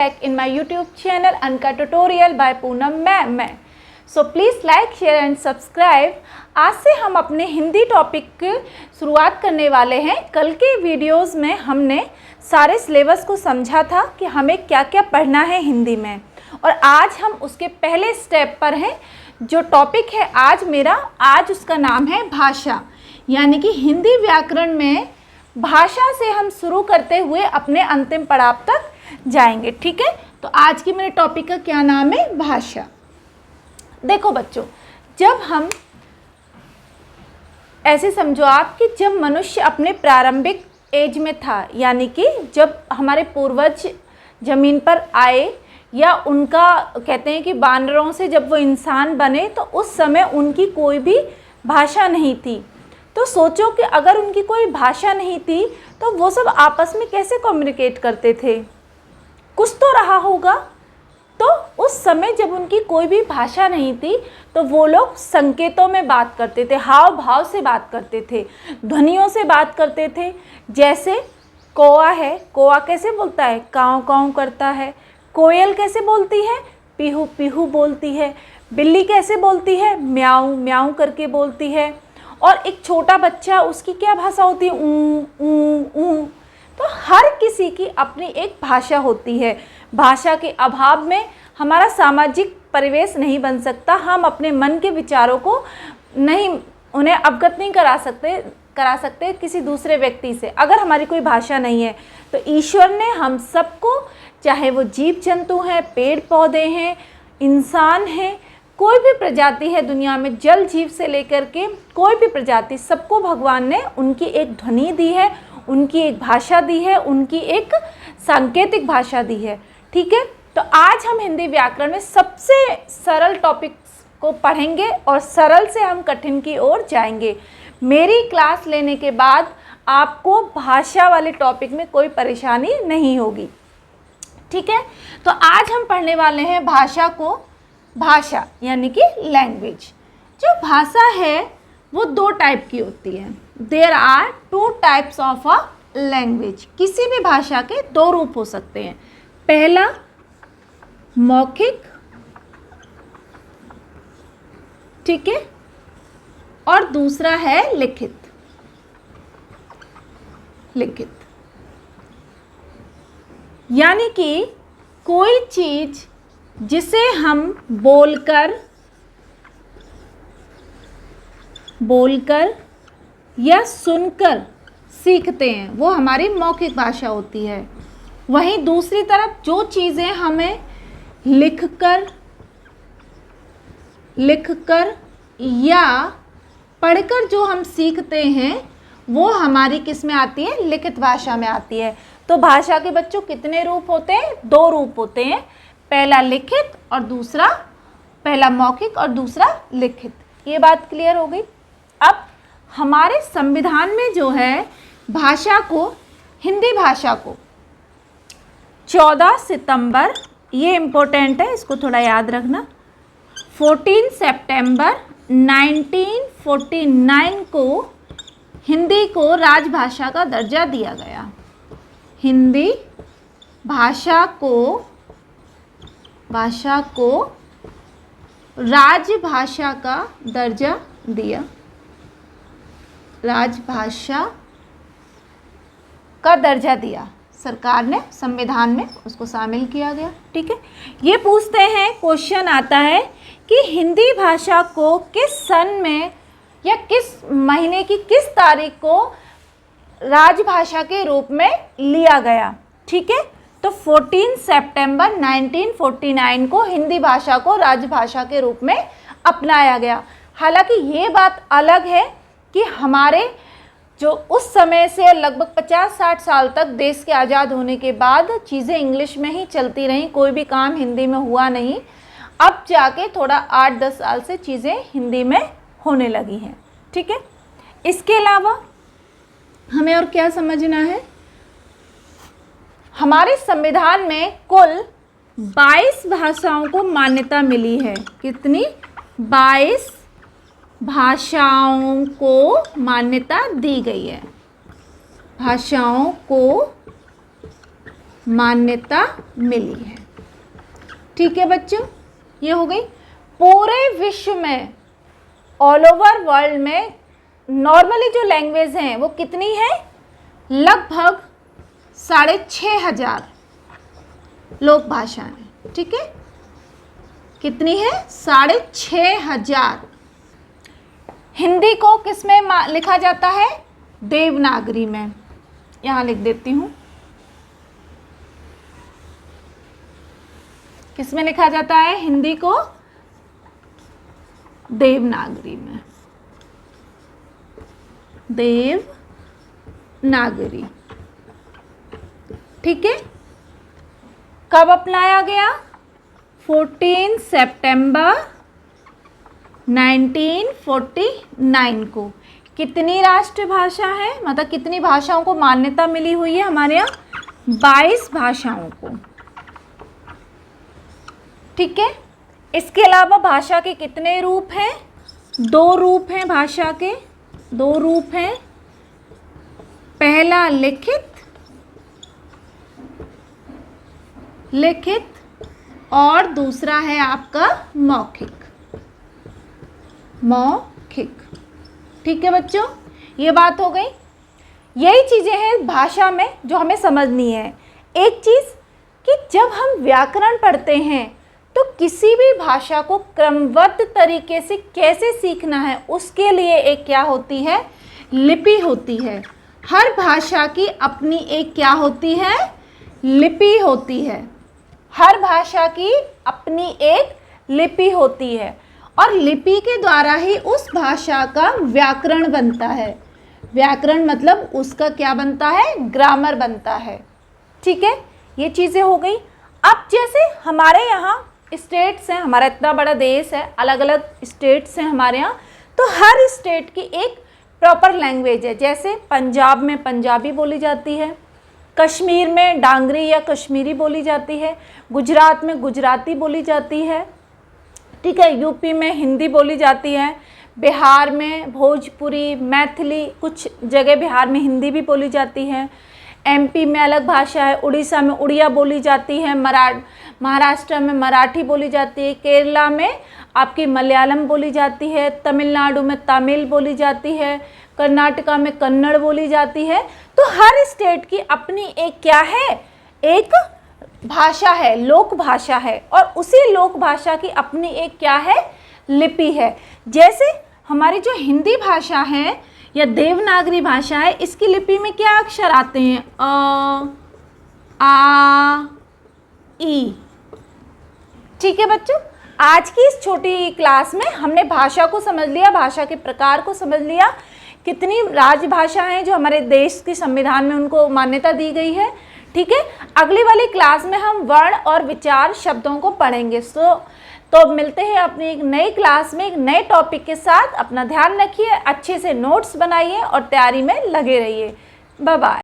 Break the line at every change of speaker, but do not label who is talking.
back in my YouTube channel Anka Tutorial by Poonam ma'am. So please like share and subscribe. आज से हम अपने Hindi topic की शुरुआत करने वाले हैं। कल के वीडियोस में हमने सारे सिलेबस को समझा था कि हमें क्या क्या पढ़ना है हिंदी में, और आज हम उसके पहले स्टेप पर हैं। जो टॉपिक है आज मेरा, आज उसका नाम है भाषा, यानी कि हिंदी व्याकरण में भाषा से हम शुरू करते हुए अपने अंतिम पड़ाव तक जाएंगे। ठीक है, तो आज की मेरे टॉपिक का क्या नाम है? भाषा। देखो बच्चों, जब हम ऐसे समझो आप कि जब मनुष्य अपने प्रारंभिक एज में था, यानी कि जब हमारे पूर्वज ज़मीन पर आए, या उनका कहते हैं कि बानरों से जब वो इंसान बने, तो उस समय उनकी कोई भी भाषा नहीं थी। तो सोचो कि अगर उनकी कोई भाषा नहीं थी तो वो सब आपस में कैसे कम्युनिकेट करते थे? कुछ तो रहा होगा। तो उस समय जब उनकी कोई भी भाषा नहीं थी तो वो लोग संकेतों में बात करते थे, हाव भाव से बात करते थे, ध्वनियों से बात करते थे। जैसे कौआ है, कौआ कैसे बोलता है? काँव काँव करता है। कोयल कैसे बोलती है? पीहू पीहू बोलती है। बिल्ली कैसे बोलती है? म्याऊं म्याऊं करके बोलती है। और एक छोटा बच्चा, उसकी क्या भाषा होती है? ऊ ऊ ऊ। तो हर किसी की अपनी एक भाषा होती है। भाषा के अभाव में हमारा सामाजिक परिवेश नहीं बन सकता। हम अपने मन के विचारों को नहीं, उन्हें अवगत नहीं करा सकते किसी दूसरे व्यक्ति से, अगर हमारी कोई भाषा नहीं है। तो ईश्वर ने हम सबको, चाहे वो जीव जंतु हैं, पेड़ पौधे हैं, इंसान हैं, कोई भी प्रजाति है दुनिया में, जल जीव से लेकर के कोई भी प्रजाति, सबको भगवान ने उनकी एक ध्वनि दी है, उनकी एक भाषा दी है, उनकी एक सांकेतिक भाषा दी है। ठीक है, तो आज हम हिंदी व्याकरण में सबसे सरल टॉपिक्स को पढ़ेंगे और सरल से हम कठिन की ओर जाएंगे। मेरी क्लास लेने के बाद आपको भाषा वाले टॉपिक में कोई परेशानी नहीं होगी। ठीक है, तो आज हम पढ़ने वाले हैं भाषा को। भाषा यानी कि लैंग्वेज। जो भाषा है वो दो टाइप की होती है। There are two types of a language. किसी भी भाषा के दो रूप हो सकते हैं। पहला मौखिक, ठीक है, और दूसरा है लिखित। लिखित यानी कि कोई चीज जिसे हम बोलकर या सुनकर सीखते हैं, वो हमारी मौखिक भाषा होती है। वहीं दूसरी तरफ जो चीज़ें हमें लिखकर या पढ़कर जो हम सीखते हैं, वो हमारी किस में आती है? लिखित भाषा में आती है। तो भाषा के बच्चों कितने रूप होते हैं? दो रूप होते हैं। पहला लिखित और दूसरा, पहला मौखिक और दूसरा लिखित। ये बात क्लियर हो गई। अब हमारे संविधान में जो है भाषा को, हिंदी भाषा को 14 सितंबर, ये इम्पोर्टेंट है, इसको थोड़ा याद रखना, 14 सितंबर 1949 को हिंदी को राजभाषा का दर्जा दिया गया। हिंदी भाषा को राजभाषा का दर्जा दिया। राजभाषा का दर्जा दिया सरकार ने, संविधान में उसको शामिल किया गया। ठीक है, ये पूछते हैं, क्वेश्चन आता है कि हिंदी भाषा को किस सन में या किस महीने की किस तारीख को राजभाषा के रूप में लिया गया। ठीक है, तो 14 सितंबर 1949 को हिंदी भाषा को राजभाषा के रूप में अपनाया गया। हालांकि ये बात अलग है कि हमारे जो उस समय से लगभग 50-60 साल तक देश के आज़ाद होने के बाद चीज़ें इंग्लिश में ही चलती रहीं, कोई भी काम हिंदी में हुआ नहीं। अब जाके थोड़ा 8-10 साल से चीज़ें हिंदी में होने लगी हैं। ठीक है, इसके अलावा हमें और क्या समझना है? हमारे संविधान में कुल 22 भाषाओं को मान्यता मिली है। कितनी? 22 भाषाओं को मान्यता दी गई है। भाषाओं को मान्यता मिली है। ठीक है बच्चों, ये हो गई। पूरे विश्व में, ऑल ओवर वर्ल्ड में नॉर्मली जो लैंग्वेज हैं वो कितनी है? लगभग 6,500 लोक भाषाएं। ठीक है, कितनी है? 6,500। हिंदी को किस में लिखा जाता है? देवनागरी में। यहाँ लिख देती हूँ, किस में लिखा जाता है हिंदी को? देवनागरी में। देवनागरी। ठीक है, कब अपनाया गया? 14 सितंबर 1949 को। कितनी राष्ट्रभाषा है, मतलब कितनी भाषाओं को मान्यता मिली हुई है हमारे यहाँ? 22 भाषाओं को। ठीक है, इसके अलावा भाषा के कितने रूप हैं? 2 रूप हैं भाषा के, 2 रूप हैं। पहला लिखित और दूसरा है आपका मौखिक। ठीक है बच्चों, ये बात हो गई। यही चीज़ें हैं भाषा में जो हमें समझनी है। एक चीज़ कि जब हम व्याकरण पढ़ते हैं तो किसी भी भाषा को क्रमबद्ध तरीके से कैसे सीखना है, उसके लिए एक क्या होती है? लिपि होती है। हर भाषा की अपनी एक क्या होती है? लिपि होती है। हर भाषा की अपनी एक लिपि होती है और लिपि के द्वारा ही उस भाषा का व्याकरण बनता है। व्याकरण मतलब उसका क्या बनता है? ग्रामर बनता है। ठीक है, ये चीज़ें हो गई। अब जैसे हमारे यहाँ स्टेट्स हैं, हमारा इतना बड़ा देश है, अलग अलग स्टेट्स हैं हमारे यहाँ, तो हर स्टेट की एक प्रॉपर लैंग्वेज है। जैसे पंजाब में पंजाबी बोली जाती है, कश्मीर में डांगरी या कश्मीरी बोली जाती है, गुजरात में गुजराती बोली जाती है। ठीक है, यूपी में हिंदी बोली जाती है, बिहार में भोजपुरी, मैथिली, कुछ जगह बिहार में हिंदी भी बोली जाती है, एमपी में अलग भाषा है, उड़ीसा में उड़िया बोली जाती है, महाराष्ट्र में मराठी बोली जाती है, केरला में आपकी मलयालम बोली जाती है, तमिलनाडु में तमिल बोली जाती है, कर्नाटका में कन्नड़ बोली जाती है। तो हर स्टेट की अपनी एक क्या है? एक भाषा है, लोक भाषा है, और उसी लोक भाषा की अपनी एक क्या है? लिपि है। जैसे हमारी जो हिंदी भाषा है या देवनागरी भाषा है, इसकी लिपि में क्या अक्षर आते हैं? अ, आ, ई। ठीक है बच्चों, आज की इस छोटी क्लास में हमने भाषा को समझ लिया, भाषा के प्रकार को समझ लिया, कितनी राजभाषा हैं जो हमारे देश के संविधान में उनको मान्यता दी गई है। ठीक है, अगली वाली क्लास में हम वर्ण और विचार शब्दों को पढ़ेंगे। तो मिलते हैं अपनी एक नई क्लास में एक नए टॉपिक के साथ। अपना ध्यान रखिए, अच्छे से नोट्स बनाइए और तैयारी में लगे रहिए। Bye bye.